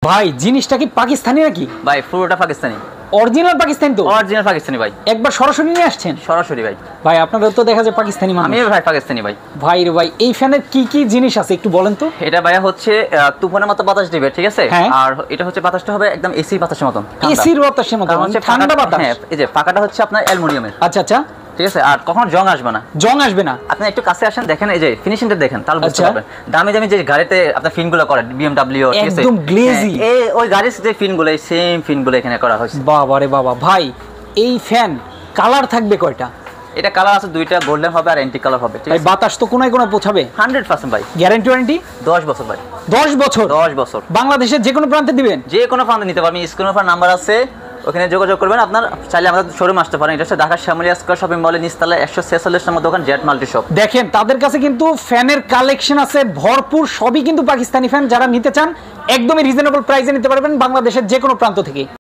ভাই জিনিসটা কি পাকিস্তানি নাকি? ভাই পুরোটা পাকিস্তানি। অরিজিনাল পাকিস্তানি তো? অরিজিনাল পাকিস্তানি ভাই। একবার সরাসরি নিয়ে আসছেন? সরাসরি ভাই। ভাই আপনাদের তো দেখা যায় পাকিস্তানি মানুষ। আমি ভাই পাকিস্তানি ভাই। ভাই রে ভাই, এই ফ্যানের কি কি জিনিস আছে একটু বলেন তো। এটা ভাইয়া হচ্ছে তুফানের মতো বাতাস দিবে, ঠিক আছে? হ্যাঁ। আর এটা হচ্ছে বাতাসটা হবে একদম এসি বাতাসের মতন, এসির বাতাসের মতো, কারণ হচ্ছে ঠান্ডা বাতাস। হ্যাঁ, এই যে পাকাটা হচ্ছে আপনার অ্যালুমিনিয়ামের। আচ্ছা আচ্ছা, ঠিক আছে? আর কখনো জং আসবে না। জং আসবে না? আপনি একটু কাছে আসেন, দেখেন এই যে ফিনিশিংটা দেখেন, তাহলে বুঝতে আচ্ছা। পারবেন। দামি দামি যে গাড়িতে আপনার ফিনগুলো করে BMW, ঠিক আছে? একদম গ্লেজি। হ্যাঁ, এই ওই গাড়ির যে ফিনগুলো, এই সেম ফিনগুলো এখানে করা হয়েছে। বাবা রে বাবা। ভাই এই ফ্যান কালার থাকবে কয়টা? এটা কালার আছে দুইটা, গোল্ডেন হবে আর অ্যান্টিক কালার হবে, ঠিক ভাই আছে? বাতাস তো কোনায় কোনা পৌঁছাবে? 100% ভাই। Guarantee warranty? 10 বছর ভাই। 10 বছর? 10 বছর। বাংলাদেশের যে কোনো প্রান্তে দিবেন? যে কোনো প্রান্তে নিতে পারবেন। স্ক্রিনের উপর নাম্বার আছে, ওখানে যোগাযোগ করবেন। আপনার চাইলে আমাদের শোরুম আসতে পারেন। এটা হচ্ছে ঢাকা শ্যামলী স্কয়ার শপিং মলের নিচতলা 146 নম্বর দোকান, জেড মাল্টি শপ। দেখেন তাদের কাছে কিন্তু ফ্যানের কালেকশন আছে ভরপুর, সবই কিন্তু পাকিস্তানি ফ্যান। যারা নিতে চান একদমই রিজনেবল প্রাইসে নিতে পারবেন বাংলাদেশের যে কোনো প্রান্ত থেকে।